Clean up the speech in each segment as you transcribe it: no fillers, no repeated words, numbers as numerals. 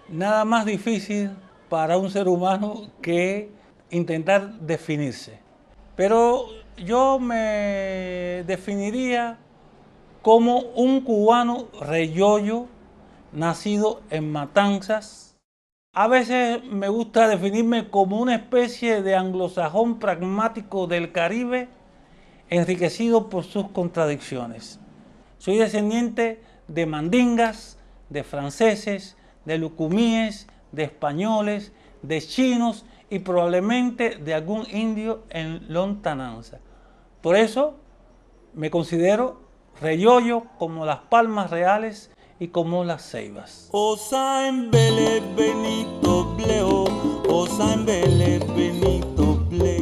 Nada más difícil para un ser humano que intentar definirse. Pero yo me definiría como un cubano reyoyo, nacido en Matanzas. A veces me gusta definirme como una especie de anglosajón pragmático del Caribe, enriquecido por sus contradicciones. Soy descendiente de mandingas, de franceses, de lucumíes, de españoles, de chinos y probablemente de algún indio en lontananza. Por eso me considero reyoyo como las palmas reales y como las ceibas. Osaimbele Benito Bleo, Osaimbele Benito Ble,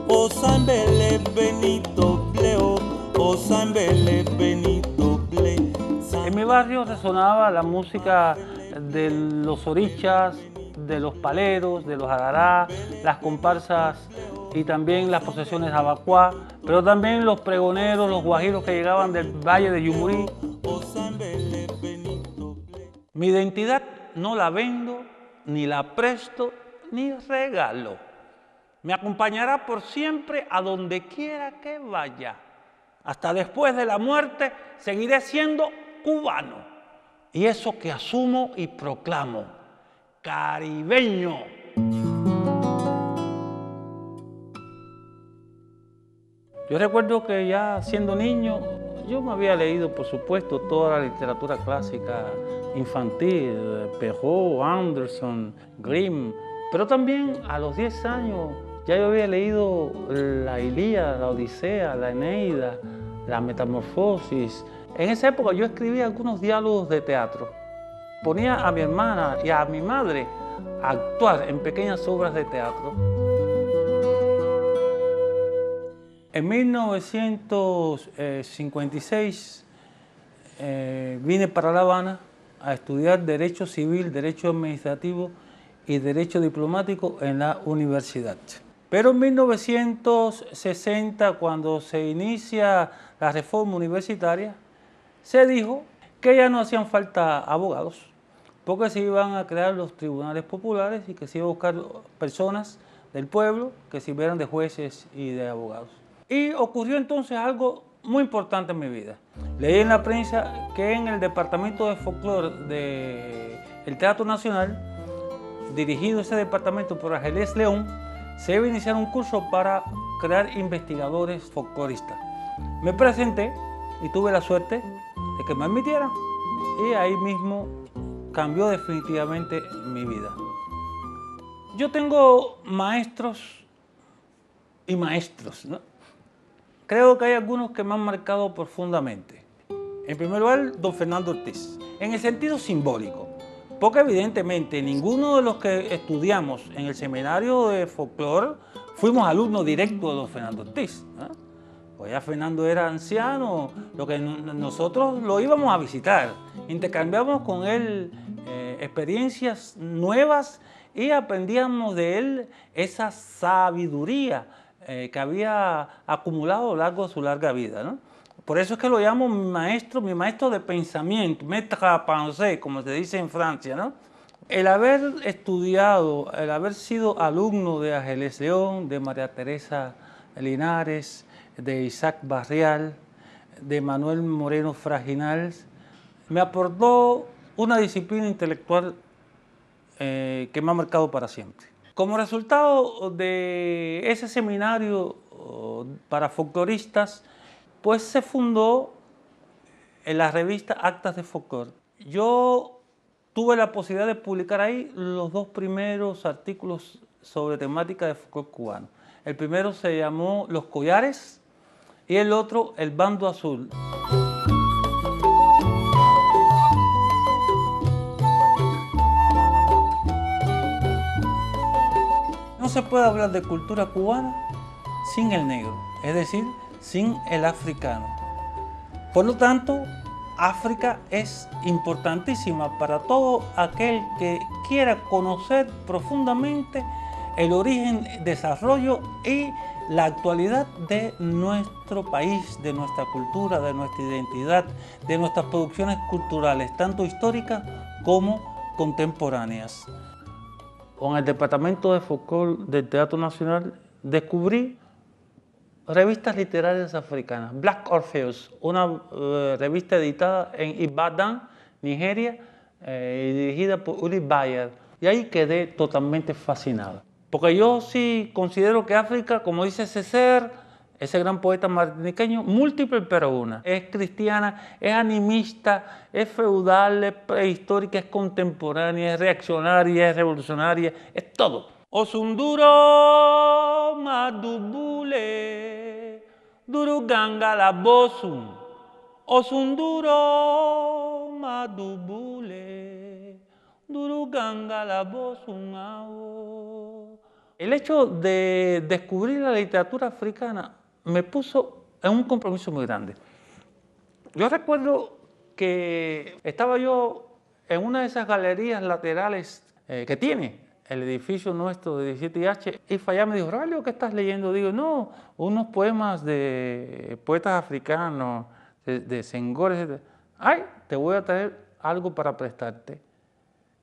Osaimbele Benito Bleo, Osaimbele Benito Ble. En mi barrio resonaba la música de los orichas, de los paleros, de los agará, las comparsas y también las procesiones abacuá, pero también los pregoneros, los guajiros que llegaban del valle de Yumurí. Mi identidad no la vendo, ni la presto, ni regalo. Me acompañará por siempre a donde quiera que vaya. Hasta después de la muerte seguiré siendo cubano. Y eso que asumo y proclamo, caribeño. Yo recuerdo que ya siendo niño, yo me había leído, por supuesto, toda la literatura clásica infantil, Perrault, Anderson, Grimm, pero también a los 10 años ya yo había leído la Ilíada, la Odisea, la Eneida, la Metamorfosis. En esa época yo escribía algunos diálogos de teatro. Ponía a mi hermana y a mi madre a actuar en pequeñas obras de teatro. En 1956 vine para La Habana a estudiar Derecho Civil, Derecho Administrativo y Derecho Diplomático en la universidad. Pero en 1960, cuando se inicia la reforma universitaria, se dijo que ya no hacían falta abogados, porque se iban a crear los tribunales populares y que se iba a buscar personas del pueblo que sirvieran de jueces y de abogados. Y ocurrió entonces algo muy importante en mi vida. Leí en la prensa que en el departamento de folclore del Teatro Nacional, dirigido ese departamento por Ángeles León, se iba a iniciar un curso para crear investigadores folcloristas. Me presenté y tuve la suerte de que me admitieran. Y ahí mismo cambió definitivamente mi vida. Yo tengo maestros y maestros, ¿no? Creo que hay algunos que me han marcado profundamente. En primer lugar, don Fernando Ortiz, en el sentido simbólico, porque evidentemente ninguno de los que estudiamos en el seminario de folclore fuimos alumnos directos de don Fernando Ortiz, ¿no? Pues ya Fernando era anciano, lo que nosotros lo íbamos a visitar, intercambiamos con él experiencias nuevas y aprendíamos de él esa sabiduría que había acumulado a lo largo de su larga vida, ¿no? Por eso es que lo llamo mi maestro de pensamiento, maître à penser, como se dice en Francia, ¿no? El haber estudiado, el haber sido alumno de Ángeles León, de María Teresa Linares, de Isaac Barrial, de Manuel Moreno Fraginal, me aportó una disciplina intelectual que me ha marcado para siempre. Como resultado de ese seminario para folcloristas, pues se fundó en la revista Actas de Folclore. Yo tuve la posibilidad de publicar ahí los dos primeros artículos sobre temática de folclore cubano. El primero se llamó Los Collares y el otro El Bando Azul. No se puede hablar de cultura cubana sin el negro, es decir, sin el africano. Por lo tanto, África es importantísima para todo aquel que quiera conocer profundamente el origen, desarrollo y la actualidad de nuestro país, de nuestra cultura, de nuestra identidad, de nuestras producciones culturales, tanto históricas como contemporáneas. Con el Departamento de Folclore del Teatro Nacional descubrí revistas literarias africanas. Black Orpheus, una revista editada en Ibadan, Nigeria, dirigida por Uri Bayer. Y ahí quedé totalmente fascinado. Porque yo sí considero que África, como dice Césaire, ese gran poeta martiniqueño, múltiple pero una. Es cristiana, es animista, es feudal, es prehistórica, es contemporánea, es reaccionaria, es revolucionaria, es todo. Osunduro madubule, duruganga la bosum. Osunduro madubule, duruganga la bosum. El hecho de descubrir la literatura africana me puso en un compromiso muy grande. Yo recuerdo que estaba yo en una de esas galerías laterales que tiene el edificio nuestro de 17H y Fayá me dijo, Raúl, ¿qué estás leyendo? Digo, no, unos poemas de poetas africanos, de Senghor, etc. Ay, te voy a traer algo para prestarte.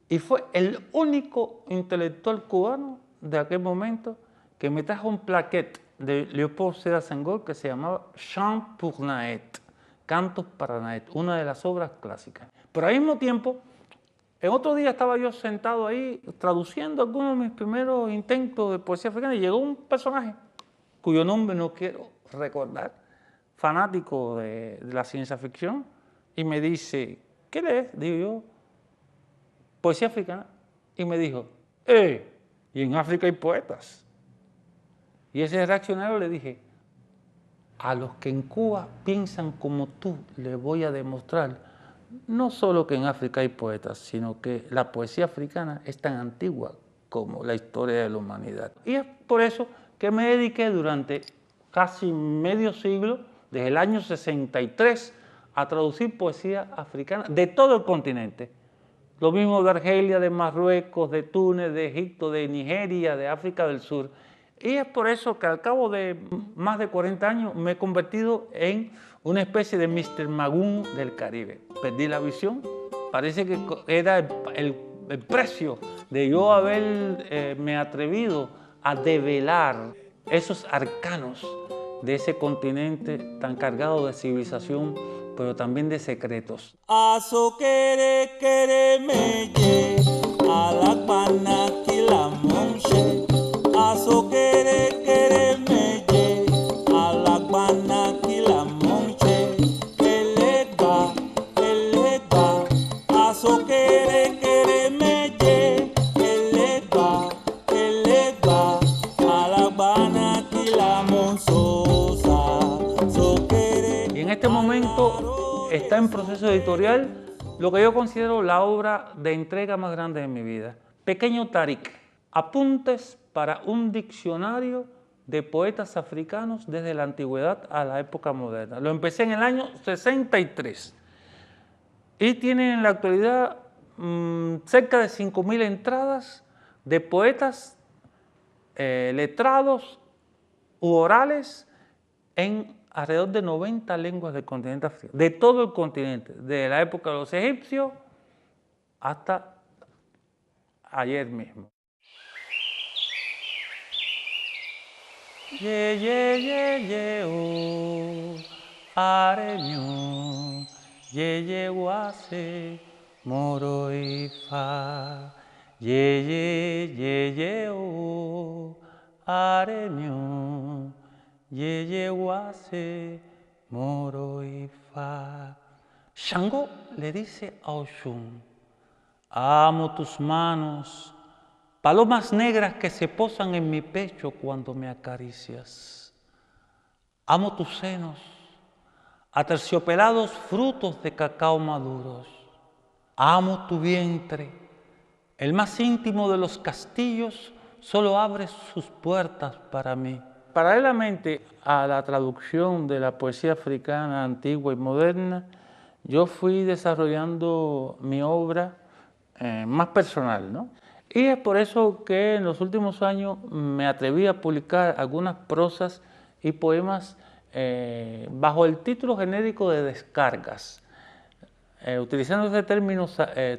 Y fue el único intelectual cubano de aquel momento que me trajo un plaquet de Léopold Sédar Senghor que se llamaba Chants pour Naët, Cantos para Naët, una de las obras clásicas. Pero al mismo tiempo, en otro día estaba yo sentado ahí traduciendo algunos de mis primeros intentos de poesía africana y llegó un personaje cuyo nombre no quiero recordar, fanático de la ciencia ficción, y me dice, ¿qué lees? Digo yo, poesía africana. Y me dijo, y en África hay poetas. Y ese reaccionario le dije, a los que en Cuba piensan como tú, les voy a demostrar no solo que en África hay poetas, sino que la poesía africana es tan antigua como la historia de la humanidad. Y es por eso que me dediqué durante casi medio siglo, desde el año 63, a traducir poesía africana de todo el continente. Lo mismo de Argelia, de Marruecos, de Túnez, de Egipto, de Nigeria, de África del Sur. Y es por eso que al cabo de más de 40 años me he convertido en una especie de Mr. Magoo del Caribe. Perdí la visión. Parece que era el precio de yo haberme atrevido a develar esos arcanos de ese continente tan cargado de civilización, pero también de secretos. Aso kere kere meye, alakpana kila monche. Aso kere kere meye, alakpana kila monche. Elegba, aso kere kere meye, elegba, alakpana kila monsosa. So kere. Y en este momento está en proceso editorial lo que yo considero la obra de entrega más grande de mi vida. Pequeño Tarik, apuntes para un diccionario de poetas africanos desde la antigüedad a la época moderna. Lo empecé en el año 63 y tiene en la actualidad cerca de 5.000 entradas de poetas letrados u orales en alrededor de 90 lenguas del continente africano, de todo el continente, desde la época de los egipcios hasta ayer mismo. Ye, ye, ye, ye, oh, areño, ye, ye, guase, moro y fa, ye, oh, areño, ye, guase, moro y fa. Shango le dice a Oshun, amo tus manos, palomas negras que se posan en mi pecho cuando me acaricias. Amo tus senos, aterciopelados frutos de cacao maduros. Amo tu vientre, el más íntimo de los castillos solo abre sus puertas para mí. Paralelamente a la traducción de la poesía africana antigua y moderna, yo fui desarrollando mi obra más personal, ¿no? Y es por eso que en los últimos años me atreví a publicar algunas prosas y poemas bajo el título genérico de Descargas. utilizando ese término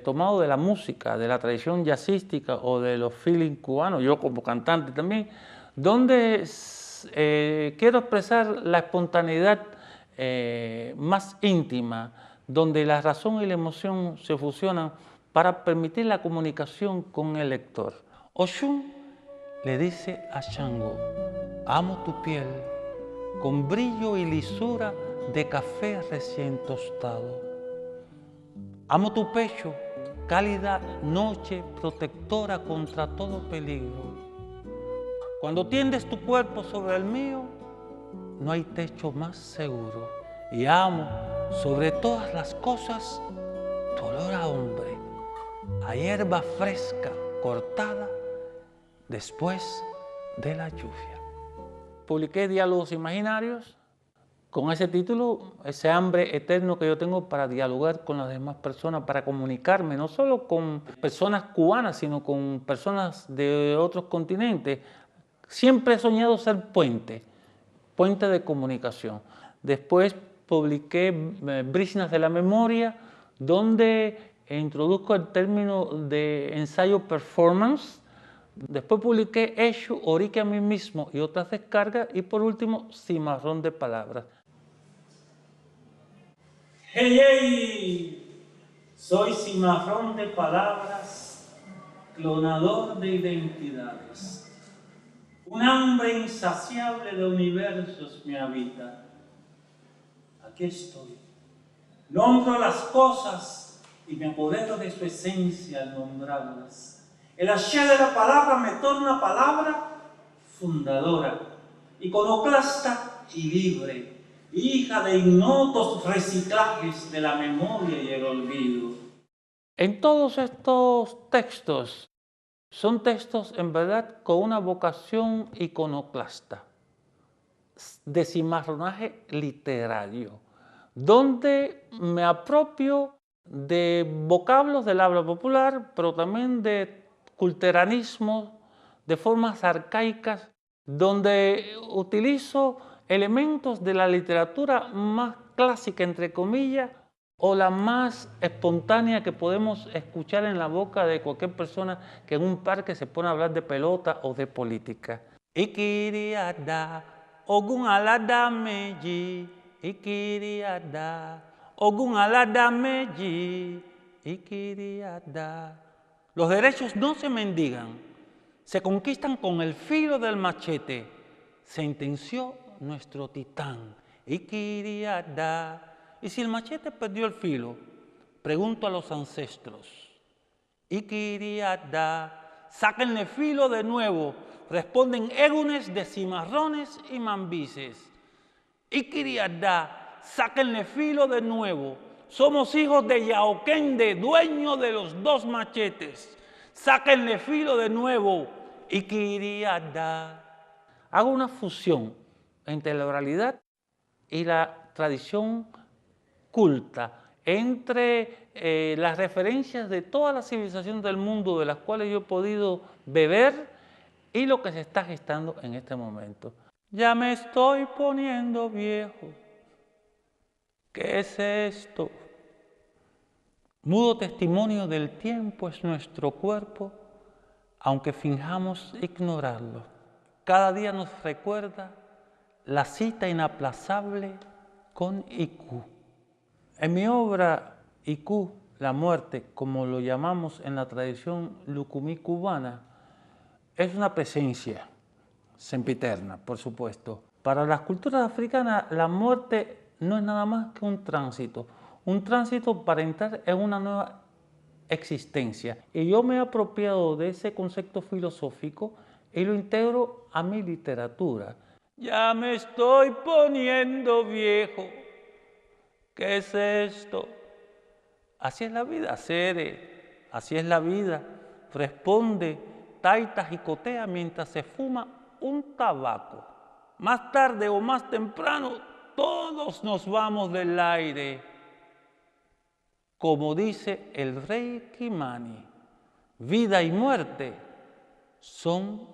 tomado de la música, de la tradición jazzística o de los feelings cubanos, yo como cantante también, donde quiero expresar la espontaneidad más íntima, donde la razón y la emoción se fusionan para permitir la comunicación con el lector. Oshun le dice a Shango: amo tu piel con brillo y lisura de café recién tostado. Amo tu pecho, cálida noche protectora contra todo peligro. Cuando tiendes tu cuerpo sobre el mío, no hay techo más seguro. Y amo, sobre todas las cosas, tu olor a hombre, a hierba fresca cortada después de la lluvia. Publiqué Diálogos Imaginarios con ese título, ese hambre eterno que yo tengo para dialogar con las demás personas, para comunicarme, no solo con personas cubanas, sino con personas de otros continentes. Siempre he soñado ser puente de comunicación. Después publiqué Brisnas de la Memoria, donde introduzco el término de ensayo performance. Después publiqué Eshu, Orique a mí mismo y otras descargas. Y por último, Cimarrón de Palabras. ¡Hey, hey! Soy Cimarrón de Palabras, clonador de identidades. Un hambre insaciable de universos me habita. Aquí estoy. Nombro las cosas y me apodero de su esencia al nombrarlas. El haché de la palabra me torna palabra fundadora, iconoclasta y libre, hija de ignotos reciclajes de la memoria y el olvido. En todos estos textos, son textos en verdad con una vocación iconoclasta, de cimarronaje literario, donde me apropio de vocablos del habla popular, pero también de culteranismos, de formas arcaicas, donde utilizo elementos de la literatura más clásica, entre comillas, o la más espontánea que podemos escuchar en la boca de cualquier persona que en un parque se pone a hablar de pelota o de política. Ikiriada, ogun alada meji, ikiriada, ogun alada meji, ikiriada. Los derechos no se mendigan, se conquistan con el filo del machete. Sentenció nuestro titán, ikiriada. Y si el machete perdió el filo, pregunto a los ancestros, ikiriada, sáquenle filo de nuevo, responden égunes de cimarrones y mambises. Ikiriada, sáquenle filo de nuevo, somos hijos de Yaoquende, dueño de los dos machetes. Sáquenle filo de nuevo, ikiriada. Hago una fusión entre la oralidad y la tradición culta, entre las referencias de todas las civilizaciones del mundo de las cuales yo he podido beber y lo que se está gestando en este momento. Ya me estoy poniendo viejo. ¿Qué es esto? Mudo testimonio del tiempo es nuestro cuerpo, aunque finjamos ignorarlo. Cada día nos recuerda la cita inaplazable con Iku. En mi obra Iku, la muerte, como lo llamamos en la tradición lucumí cubana, es una presencia sempiterna, por supuesto. Para las culturas africanas, la muerte no es nada más que un tránsito para entrar en una nueva existencia. Y yo me he apropiado de ese concepto filosófico y lo integro a mi literatura. Ya me estoy poniendo viejo. ¿Qué es esto? Así es la vida, Cere, así es la vida. Responde, taita jicotea mientras se fuma un tabaco. Más tarde o más temprano, todos nos vamos del aire. Como dice el rey Kimani, vida y muerte son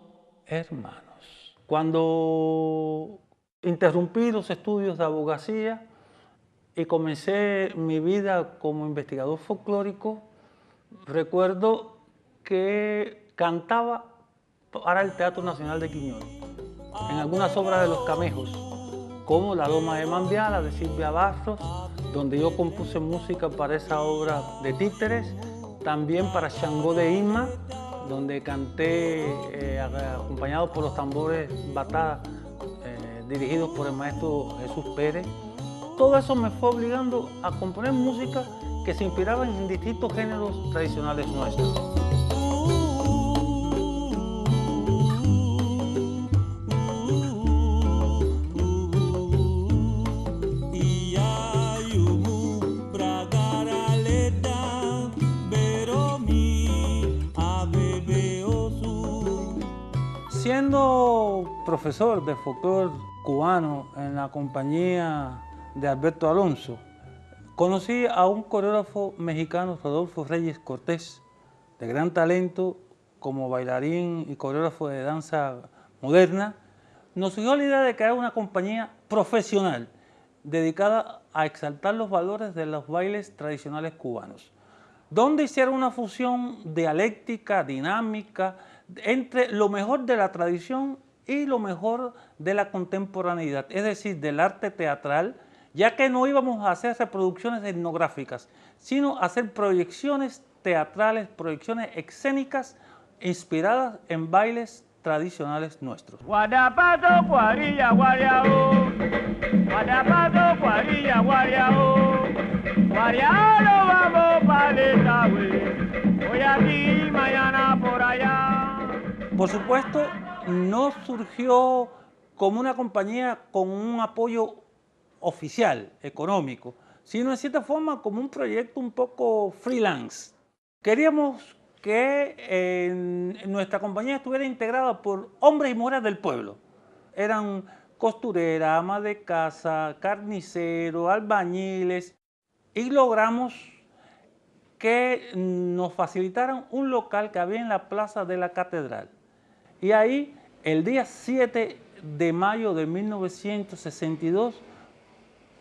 hermanos. Cuando interrumpí los estudios de abogacía, y comencé mi vida como investigador folclórico, recuerdo que cantaba para el Teatro Nacional de Quiñones, en algunas obras de los Camejos, como La Loma de Mambiala de Silvia Barros, donde yo compuse música para esa obra de títeres, también para Xangó de Isma, donde canté acompañado por los tambores batá, dirigidos por el maestro Jesús Pérez. Todo eso me fue obligando a componer música que se inspiraba en distintos géneros tradicionales nuestros. Siendo profesor de folclore cubano en la compañía de Alberto Alonso, conocí a un coreógrafo mexicano, Rodolfo Reyes Cortés, de gran talento como bailarín y coreógrafo de danza moderna. Nos surgió la idea de crear una compañía profesional dedicada a exaltar los valores de los bailes tradicionales cubanos, donde hiciera una fusión dialéctica, dinámica, entre lo mejor de la tradición y lo mejor de la contemporaneidad, es decir, del arte teatral, ya que no íbamos a hacer reproducciones etnográficas, sino hacer proyecciones teatrales, proyecciones escénicas inspiradas en bailes tradicionales nuestros. Guadapato, guarilla, guariao. Guadapato, guarilla, guariao. Guariao, vamos paleta, güey. Hoy aquí, mañana por allá. Por supuesto, no surgió como una compañía con un apoyo oficial, económico, sino en cierta forma como un proyecto un poco freelance. Queríamos que nuestra compañía estuviera integrada por hombres y mujeres del pueblo. Eran costureras, amas de casa, carniceros, albañiles, y logramos que nos facilitaran un local que había en la plaza de la catedral. Y ahí, el día 7 de mayo de 1962,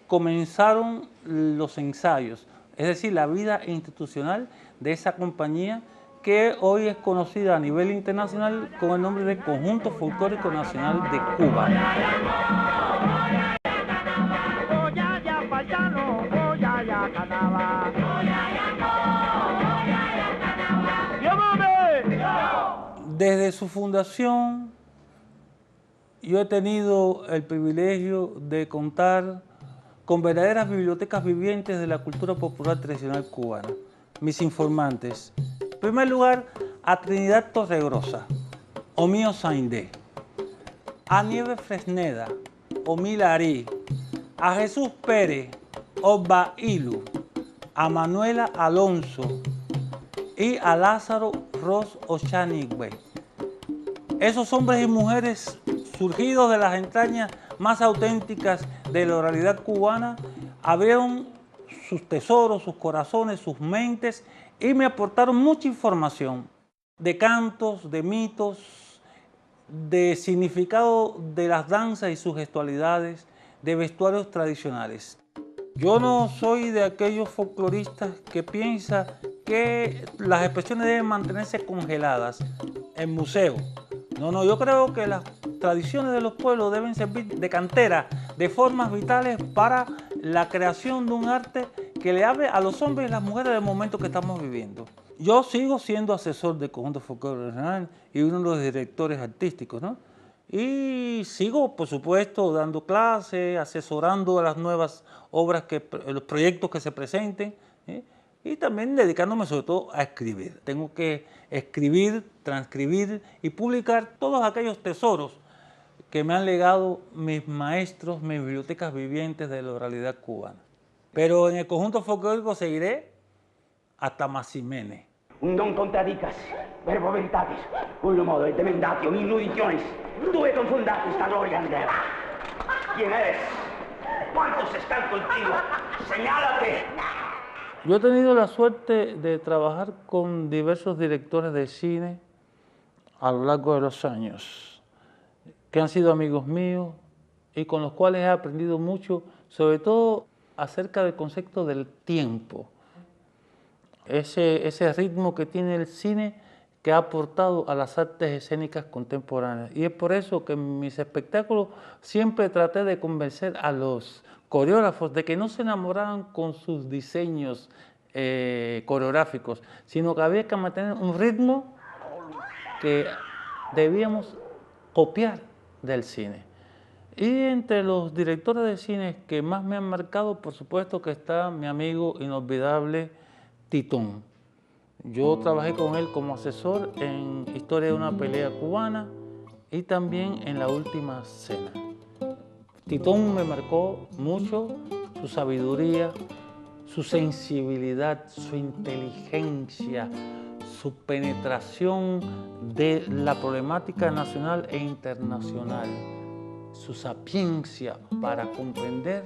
comenzaron los ensayos, es decir, la vida institucional de esa compañía que hoy es conocida a nivel internacional con el nombre de Conjunto Folclórico Nacional de Cuba. Desde su fundación, yo he tenido el privilegio de contar con verdaderas bibliotecas vivientes de la cultura popular tradicional cubana. Mis informantes, en primer lugar, a Trinidad Torregrosa, Omío Saindé, a Nieves Fresneda, Omí Larí, a Jesús Pérez, Oba Ilu, a Manuela Alonso y a Lázaro Ros Ochanigüe. Esos hombres y mujeres surgidos de las entrañas más auténticas de la oralidad cubana abrieron sus tesoros, sus corazones, sus mentes y me aportaron mucha información de cantos, de mitos, de significado de las danzas y sus gestualidades, de vestuarios tradicionales. Yo no soy de aquellos folcloristas que piensan que las expresiones deben mantenerse congeladas en museos. No, yo creo que las tradiciones de los pueblos deben servir de cantera, de formas vitales para la creación de un arte que le hable a los hombres y las mujeres del momento que estamos viviendo. Yo sigo siendo asesor del Conjunto Folclórico Nacional y uno de los directores artísticos, ¿no? Y sigo, por supuesto, dando clases, asesorando a las nuevas obras, los proyectos que se presenten, ¿eh? Y también dedicándome sobre todo a escribir. Tengo que escribir, transcribir y publicar todos aquellos tesoros que me han legado mis maestros, mis bibliotecas vivientes de la oralidad cubana. Pero en el Conjunto Folclórico seguiré hasta Massimene. Non contradicas, verbo veritatis, un modo de demendatio, mil nudiciones, due confundatis sta gloria andera. ¿Quién eres? ¿Cuántos están contigo? ¡Señálate! Yo he tenido la suerte de trabajar con diversos directores de cine a lo largo de los años, que han sido amigos míos y con los cuales he aprendido mucho, sobre todo acerca del concepto del tiempo, ese ritmo que tiene el cine que ha aportado a las artes escénicas contemporáneas. Y es por eso que en mis espectáculos siempre traté de convencer a los coreógrafos de que no se enamoraran con sus diseños coreográficos, sino que había que mantener un ritmo que debíamos copiar del cine. Y entre los directores de cine que más me han marcado, por supuesto que está mi amigo inolvidable Titón. Yo trabajé con él como asesor en Historia de una pelea cubana y también en La última cena. Titón me marcó mucho, su sabiduría, su sensibilidad, su inteligencia, su penetración de la problemática nacional e internacional, su sapiencia para comprender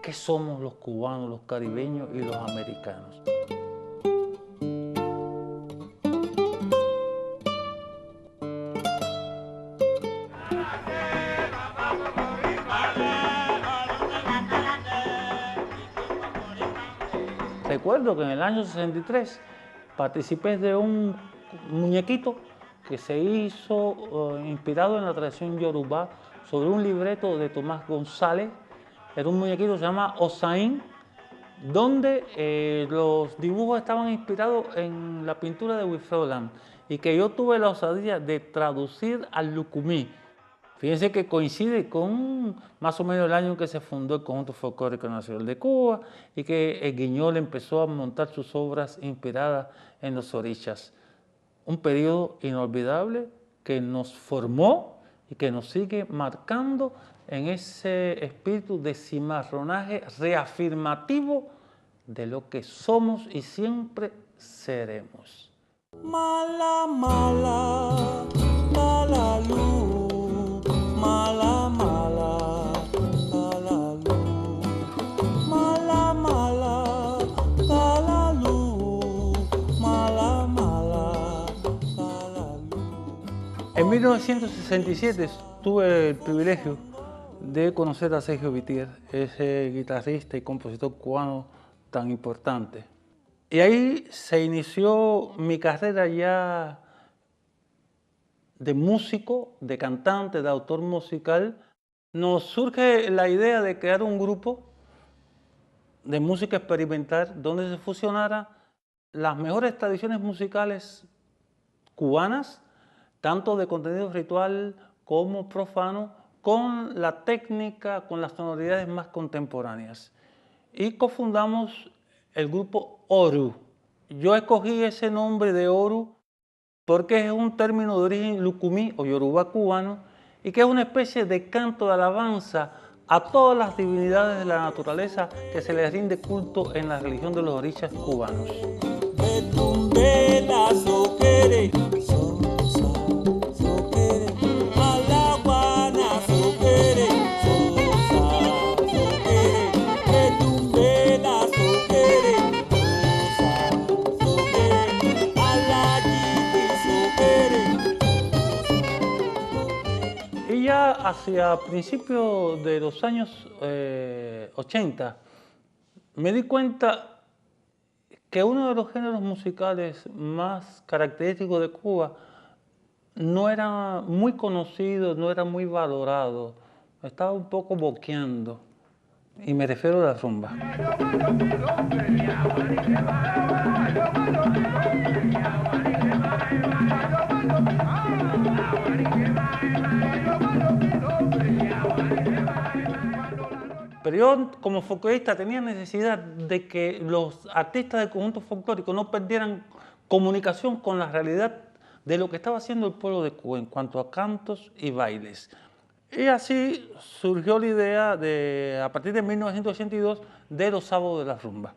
qué somos los cubanos, los caribeños y los americanos. Recuerdo que en el año 63 participé de un muñequito que se hizo inspirado en la tradición yorubá sobre un libreto de Tomás González. Era un muñequito que se llama Osaín, donde los dibujos estaban inspirados en la pintura de Wilfredo Lam y que yo tuve la osadía de traducir al lucumí. Fíjense que coincide con más o menos el año en que se fundó el Conjunto Folclórico Nacional de Cuba y que el Guiñol empezó a montar sus obras inspiradas en los orichas. Un periodo inolvidable que nos formó y que nos sigue marcando en ese espíritu de cimarronaje reafirmativo de lo que somos y siempre seremos. Mala, mala, mala luz. Mala, mala, mala luz, mala, mala, mala luz, mala, mala, mala luz. En 1967 tuve el privilegio de conocer a Sergio Vitier, ese guitarrista y compositor cubano tan importante. Y ahí se inició mi carrera ya de músico, de cantante, de autor musical. Nos surge la idea de crear un grupo de música experimental donde se fusionara las mejores tradiciones musicales cubanas, tanto de contenido ritual como profano, con la técnica, con las sonoridades más contemporáneas. Y cofundamos el grupo Oru. Yo escogí ese nombre de Oru porque es un término de origen lucumí o yorubá cubano y que es una especie de canto de alabanza a todas las divinidades de la naturaleza que se les rinde culto en la religión de los orichas cubanos. Y ya hacia principios de los años 80 me di cuenta que uno de los géneros musicales más característicos de Cuba no era muy conocido, no era muy valorado, estaba un poco boqueando, y me refiero a la rumba. Pero yo, como folclorista, tenía necesidad de que los artistas del conjunto folclórico no perdieran comunicación con la realidad de lo que estaba haciendo el pueblo de Cuba en cuanto a cantos y bailes. Y así surgió la idea, a partir de 1982, de los sábados de la rumba.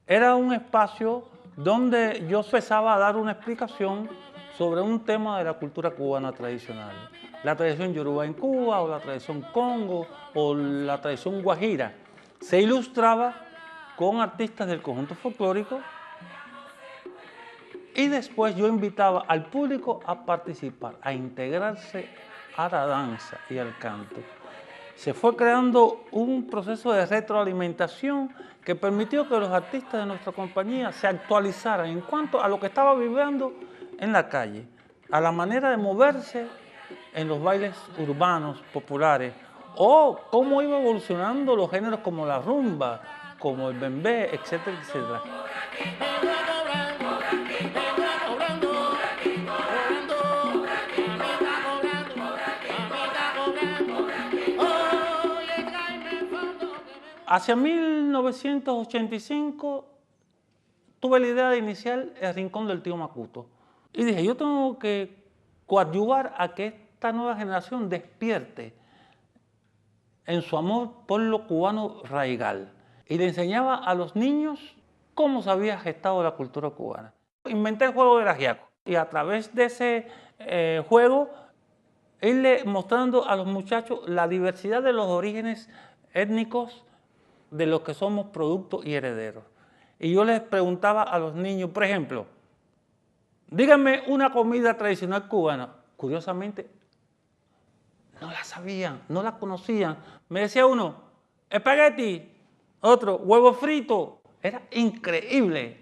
Era un espacio donde yo empezaba a dar una explicación sobre un tema de la cultura cubana tradicional. La tradición yorubá en Cuba, o la tradición congo, o la tradición guajira. Se ilustraba con artistas del conjunto folclórico y después yo invitaba al público a participar, a integrarse a la danza y al canto. se fue creando un proceso de retroalimentación que permitió que los artistas de nuestra compañía se actualizaran en cuanto a lo que estaba viviendo en la calle, a la manera de moverse en los bailes urbanos populares, o cómo iba evolucionando los géneros como la rumba, como el bembé, etcétera, etcétera. Hacia 1985 tuve la idea de iniciar el Rincón del Tío Macuto. Y dije, yo tengo que coadyuvar a que esta nueva generación despierte en su amor por lo cubano raigal. Y le enseñaba a los niños cómo se había gestado la cultura cubana. Inventé el juego del ajiaco. Y a través de ese juego, irle mostrando a los muchachos la diversidad de los orígenes étnicos de los que somos productos y herederos. Y yo les preguntaba a los niños, por ejemplo, díganme una comida tradicional cubana. Curiosamente, no la sabían, no la conocían. Me decía uno, espagueti, otro, huevo frito. Era increíble.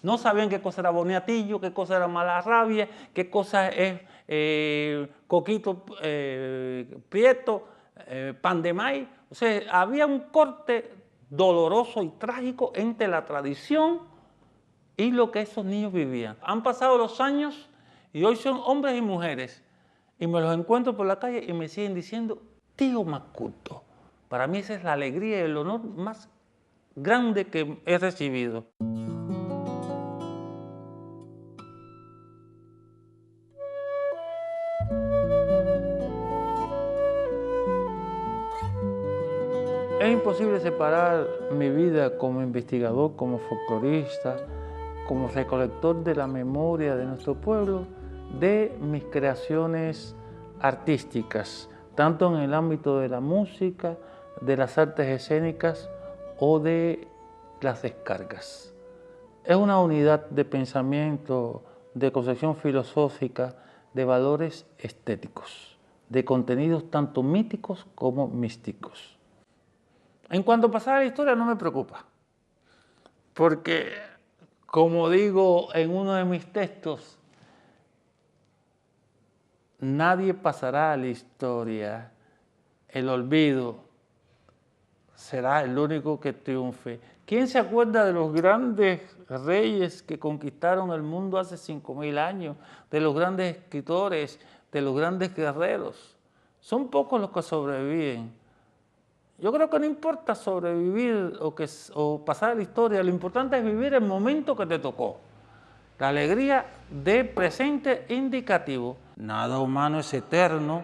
No sabían qué cosa era boniatillo, qué cosa era mala rabia, qué cosa es coquito prieto, pan de maíz. O sea, había un corte doloroso y trágico entre la tradición y lo que esos niños vivían. Han pasado los años y hoy son hombres y mujeres y me los encuentro por la calle y me siguen diciendo Tío Macuto. Para mí esa es la alegría y el honor más grande que he recibido. Es imposible separar mi vida como investigador, como folclorista, como recolector de la memoria de nuestro pueblo, de mis creaciones artísticas, tanto en el ámbito de la música, de las artes escénicas o de las descargas. Es una unidad de pensamiento, de concepción filosófica, de valores estéticos, de contenidos tanto míticos como místicos. En cuanto a pasar a la historia no me preocupa, porque como digo en uno de mis textos, nadie pasará a la historia, el olvido será el único que triunfe. ¿Quién se acuerda de los grandes reyes que conquistaron el mundo hace 5000 años, de los grandes escritores, de los grandes guerreros? Son pocos los que sobreviven. Yo creo que no importa sobrevivir o pasar a la historia, lo importante es vivir el momento que te tocó. La alegría de presente indicativo. Nada humano es eterno,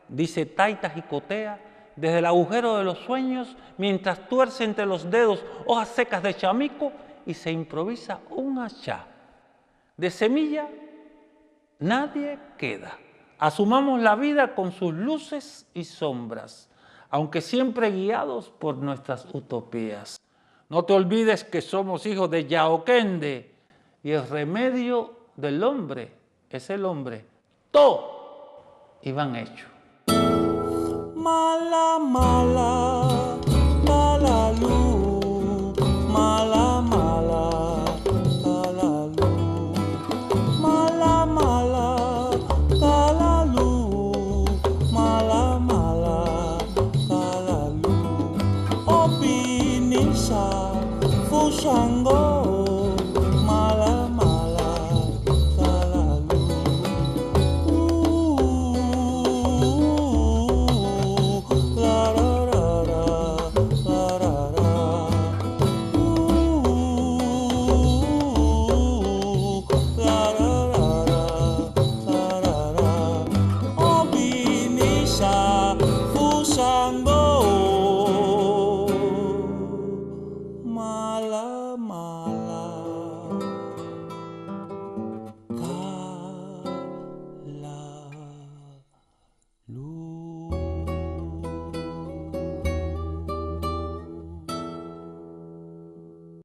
dice Taita Jicotea, desde el agujero de los sueños, mientras tuerce entre los dedos hojas secas de chamico y se improvisa un hachá. De semilla nadie queda. Asumamos la vida con sus luces y sombras, aunque siempre guiados por nuestras utopías. No te olvides que somos hijos de Yaoquende y el remedio del hombre es el hombre. Todo iban hecho. Mala, mala, mala luz, mala, mala, mala luz, mala, mala, mala luz, mala, mala, mala luz. Opinisa, fushango.